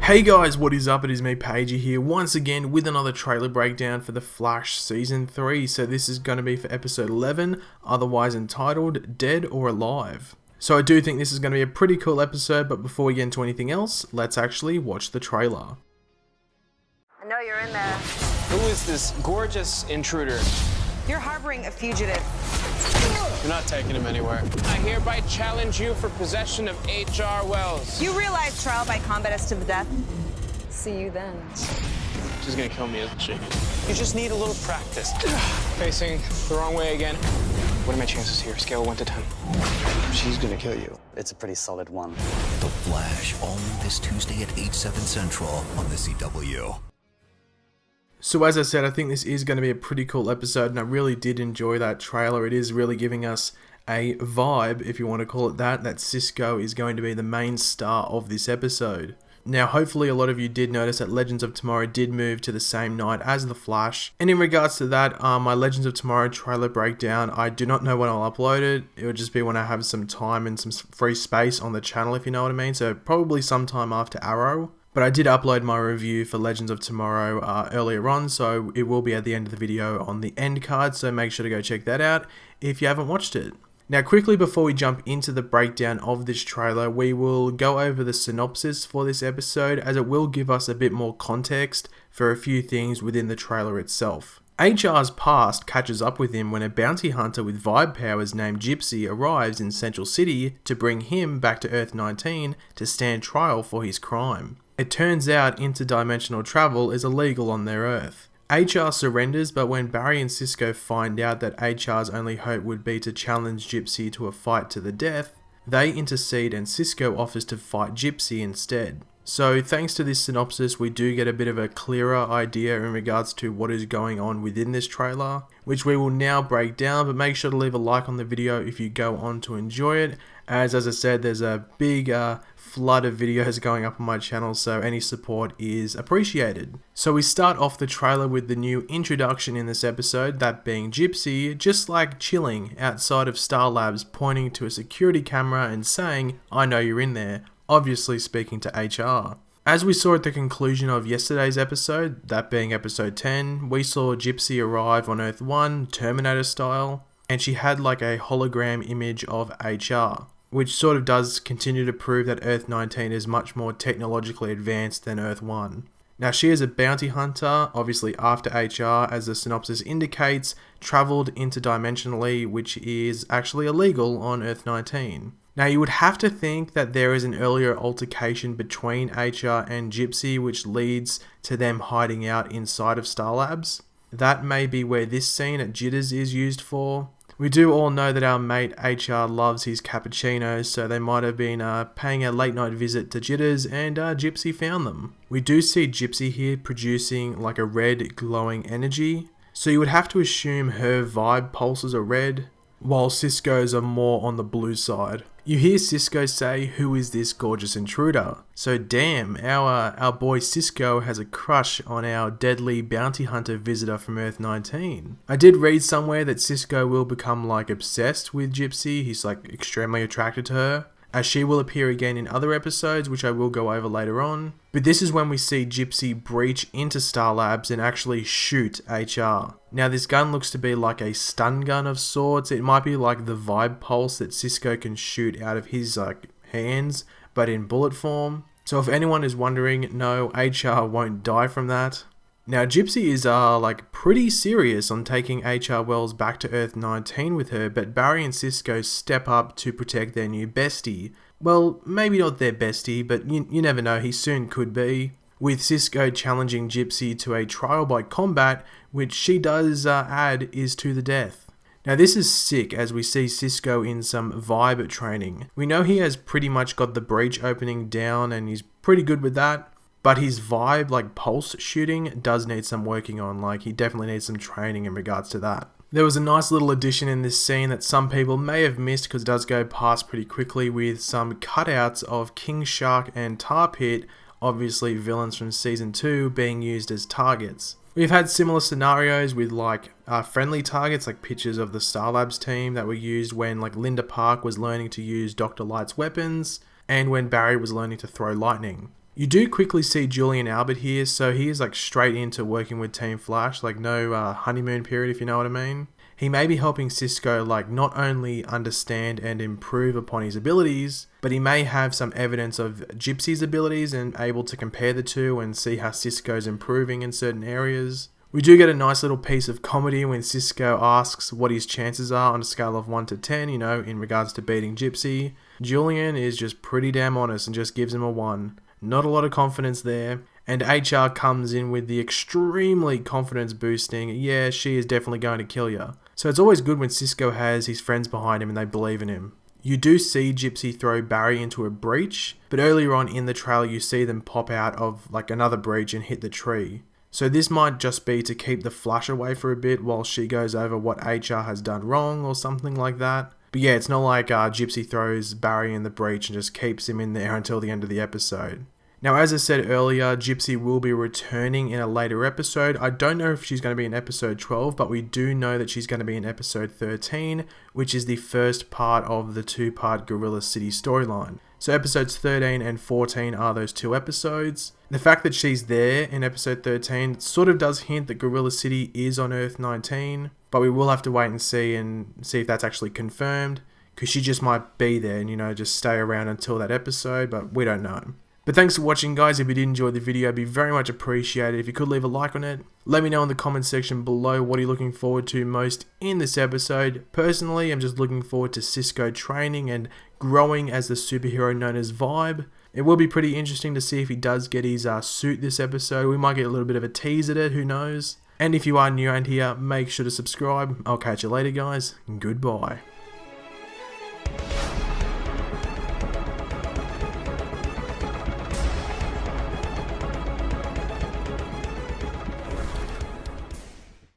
Hey guys, what is up? It is me, Pagey here, once again with another trailer breakdown for The Flash Season 3. So this is going to be for episode 11, otherwise entitled Dead or Alive. So I do think this is going to be a pretty cool episode, but before we get into anything else, let's actually watch the trailer. I know you're in there. Who is this gorgeous intruder? You're harboring a fugitive. You're not taking him anywhere. I hereby challenge you for possession of H.R. Wells. You realize trial by combat is to the death? See you then. She's gonna kill me, isn't she? You just need a little practice. Facing the wrong way again. What are my chances here? Scale 1 to 10. She's gonna kill you. It's a pretty solid 1. The Flash, all new this Tuesday at 8/7 Central on the CW. So as I said, I think this is going to be a pretty cool episode, and I really did enjoy that trailer. It is really giving us a vibe, if you want to call it that Cisco is going to be the main star of this episode. Now, hopefully a lot of you did notice that Legends of Tomorrow did move to the same night as The Flash. And in regards to that, my Legends of Tomorrow trailer breakdown, I do not know when I'll upload it. It would just be when I have some time and some free space on the channel, if you know what I mean. So probably sometime after Arrow. But I did upload my review for Legends of Tomorrow earlier on, so it will be at the end of the video on the end card, so make sure to go check that out if you haven't watched it. Now quickly before we jump into the breakdown of this trailer, we will go over the synopsis for this episode, as it will give us a bit more context for a few things within the trailer itself. HR's past catches up with him when a bounty hunter with vibe powers named Gypsy arrives in Central City to bring him back to Earth 19 to stand trial for his crime. It turns out interdimensional travel is illegal on their Earth. HR surrenders, but when Barry and Cisco find out that HR's only hope would be to challenge Gypsy to a fight to the death, they intercede and Cisco offers to fight Gypsy instead. So thanks to this synopsis, we do get a bit of a clearer idea in regards to what is going on within this trailer, which we will now break down, but make sure to leave a like on the video if you go on to enjoy it, as I said, there's a big flood of videos going up on my channel, so any support is appreciated. So we start off the trailer with the new introduction in this episode, that being Gypsy just like chilling outside of Star Labs, pointing to a security camera and saying, "I know you're in there," obviously speaking to HR. As we saw at the conclusion of yesterday's episode, that being episode 10, we saw Gypsy arrive on Earth 1, Terminator style, and she had like a hologram image of HR, which sort of does continue to prove that Earth 19 is much more technologically advanced than Earth 1. Now she is a bounty hunter, obviously after HR, as the synopsis indicates, travelled interdimensionally, which is actually illegal on Earth 19. Now you would have to think that there is an earlier altercation between HR and Gypsy which leads to them hiding out inside of Star Labs. That may be where this scene at Jitters is used for. We do all know that our mate HR loves his cappuccinos, so they might have been paying a late night visit to Jitters and Gypsy found them. We do see Gypsy here producing like a red glowing energy, so you would have to assume her vibe pulses are red, while Cisco's are more on the blue side. You hear Cisco say, "Who is this gorgeous intruder?" So damn, our boy Cisco has a crush on our deadly bounty hunter visitor from Earth 19. I did read somewhere that Cisco will become like obsessed with Gypsy. He's like extremely attracted to her, as she will appear again in other episodes, which I will go over later on. But this is when we see Gypsy breach into Star Labs and actually shoot HR. Now this gun looks to be like a stun gun of sorts. It might be like the vibe pulse that Cisco can shoot out of his hands, but in bullet form. So if anyone is wondering, no, HR won't die from that. Now Gypsy is like pretty serious on taking HR Wells back to Earth 19 with her, but Barry and Cisco step up to protect their new bestie. Well, maybe not their bestie, but you never know, he soon could be. With Cisco challenging Gypsy to a trial by combat, which she does add is to the death. Now this is sick, as we see Cisco in some vibe training. We know he has pretty much got the breach opening down and he's pretty good with that. But his vibe, like pulse shooting, does need some working on. Like he definitely needs some training in regards to that. There was a nice little addition in this scene that some people may have missed because it does go past pretty quickly, with some cutouts of King Shark and Tar Pit, obviously villains from season 2, being used as targets. We've had similar scenarios with like friendly targets, like pictures of the Star Labs team that were used when like Linda Park was learning to use Dr. Light's weapons and when Barry was learning to throw lightning. You do quickly see Julian Albert here, so he is like straight into working with Team Flash, like no honeymoon period, if you know what I mean. He may be helping Cisco like not only understand and improve upon his abilities, but he may have some evidence of Gypsy's abilities and able to compare the two and see how Cisco's improving in certain areas. We do get a nice little piece of comedy when Cisco asks what his chances are on a scale of 1 to 10, you know, in regards to beating Gypsy. Julian is just pretty damn honest and just gives him a 1. Not a lot of confidence there. And HR comes in with the extremely confidence boosting, yeah, she is definitely going to kill you. So it's always good when Cisco has his friends behind him and they believe in him. You do see Gypsy throw Barry into a breach, but earlier on in the trailer you see them pop out of like another breach and hit the tree. So this might just be to keep the Flash away for a bit while she goes over what HR has done wrong or something like that. But yeah, it's not like Gypsy throws Barry in the breach and just keeps him in there until the end of the episode. Now, as I said earlier, Gypsy will be returning in a later episode. I don't know if she's going to be in episode 12, but we do know that she's going to be in episode 13, which is the first part of the 2-part Gorilla City storyline. So episodes 13 and 14 are those 2 episodes. The fact that she's there in episode 13 sort of does hint that Gorilla City is on Earth 19, but we will have to wait and see if that's actually confirmed, because she just might be there and, you know, just stay around until that episode, but we don't know. But thanks for watching, guys. If you did enjoy the video, it'd be very much appreciated if you could leave a like on it. Let me know in the comment section below what you're looking forward to most in this episode. Personally, I'm just looking forward to Cisco training and growing as the superhero known as Vibe. It will be pretty interesting to see if he does get his suit this episode. We might get a little bit of a tease at it, who knows. And if you are new around here, make sure to subscribe. I'll catch you later, guys. Goodbye.